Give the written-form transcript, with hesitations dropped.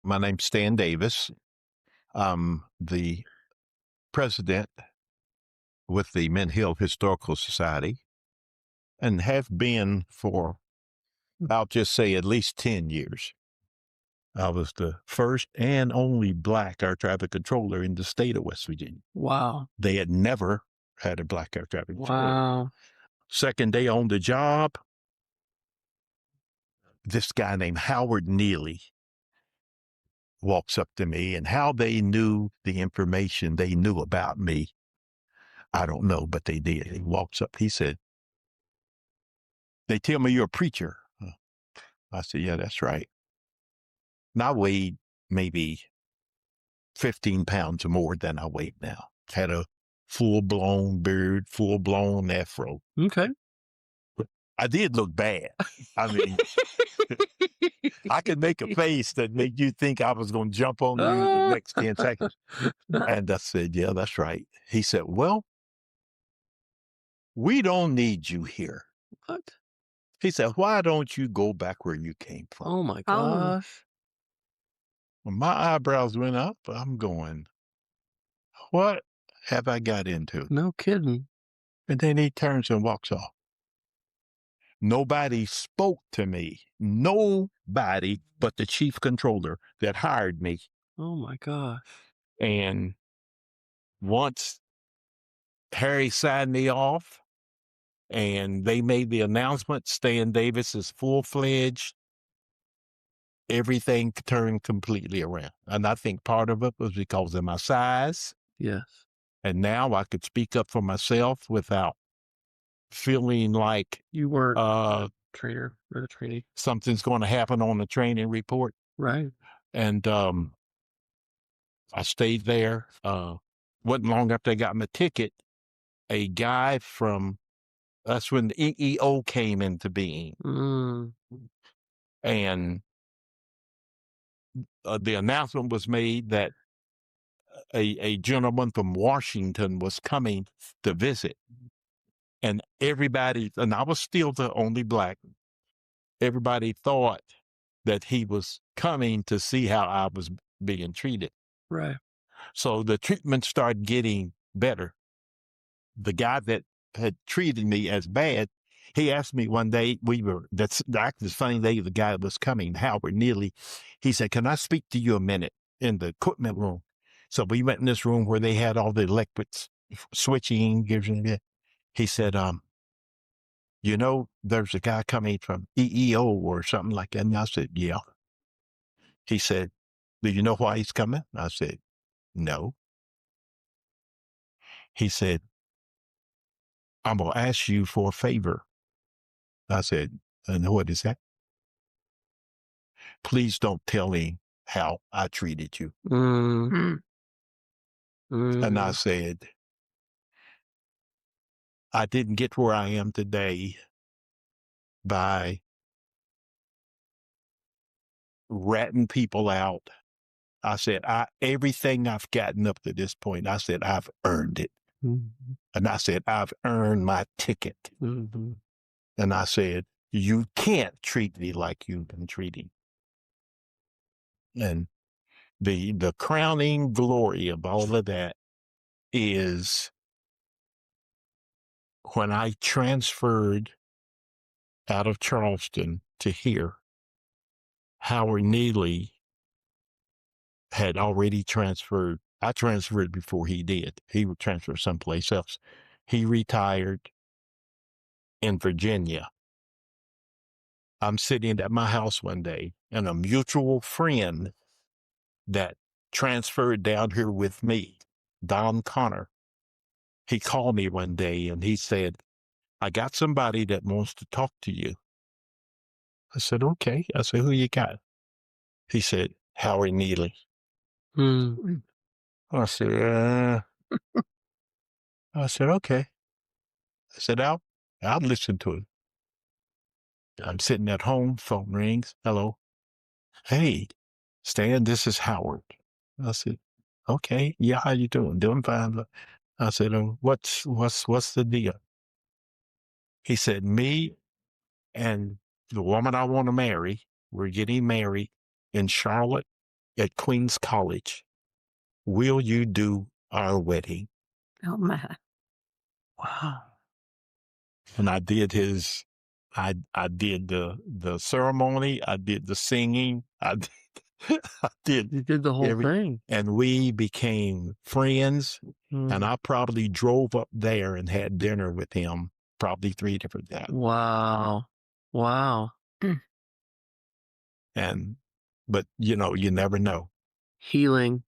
My name's Stan Davis. I'm the president with the Mint Hill Historical Society and have been for, I'll just say, at least 10 years. I was the first and only Black air traffic controller in the state of West Virginia. Wow. They had never had a Black air traffic controller. Wow. Second day on the job, this guy named Howard Neely walks up to me, and how they knew the information they knew about me, I don't know, but they did. He walks up, he said, "They tell me you're a preacher." I said, "Yeah, that's right." And I weighed maybe 15 pounds more than I weigh now. Had a full-blown beard, full-blown afro. Okay. I did look bad. I mean, I could make a face that made you think I was going to jump on you in the next 10 seconds. And I said, "Yeah, that's right." He said, "Well, we don't need you here." What? He said, "Why don't you go back where you came from?" Oh my gosh. When my eyebrows went up, I'm going, what have I got into? No kidding. And then he turns and walks off. Nobody spoke to me. Nobody but the chief controller that hired me. Oh my gosh. And once Harry signed me off and they made the announcement, Stan Davis is full-fledged, everything turned completely around. And I think part of it was because of my size. Yes. And now I could speak up for myself without feeling like You weren't trainer or the trainee. something's going to happen on the training report. Right. And I stayed there. Wasn't long after I got my ticket, a guy from, that's when the EEO came into being. And the announcement was made that a gentleman from Washington was coming to visit. And everybody, and I was still the only Black, everybody thought that he was coming to see how I was being treated. Right. So the treatment started getting better. The guy that had treated me as bad, he asked me one day, that's the funny day, the guy was coming, Howard Neely. He said, "Can I speak to you a minute in the equipment room?" So we went in this room where they had all the electric switching. He said, "You know, there's a guy coming from EEO or something like that." And I said, "Yeah." He said, "Do you know why he's coming?" I said, "No." He said, "I'm going to ask you for a favor." I said, "And what is that?" "Please don't tell him how I treated you." And I said, "I didn't get where I am today by ratting people out." I said, everything I've gotten up to this point, I said, I've earned it. And I said, I've earned my ticket. And I said, you can't treat me like you've been treating. And the crowning glory of all of that is when I transferred out of Charleston to here, Howard Neely had already transferred. I transferred before he did. He would transfer someplace else. He retired in Virginia. I'm sitting at my house one day, and a mutual friend that transferred down here with me, Don Connor, he called me one day and he said, "I got somebody that wants to talk to you." I said, "Okay." I said, "Who you got?" He said, "Howard Neely." I said, "Okay." I said, I'll listen to it." I'm sitting at home, phone rings. "Hello." "Hey, Stan, this is Howard." I said, "Okay, yeah, how you doing?" "Doing fine." I said, what's the deal?" He said, "Me and the woman I want to marry, we're getting married in Charlotte, at Queens College. Will you do our wedding? Oh my. Wow. And I did I did the ceremony. I did the singing. I did You did the whole thing. and we became friends. And I probably drove up there and had dinner with him probably 3 different times. Wow. Wow. But you never know. Healing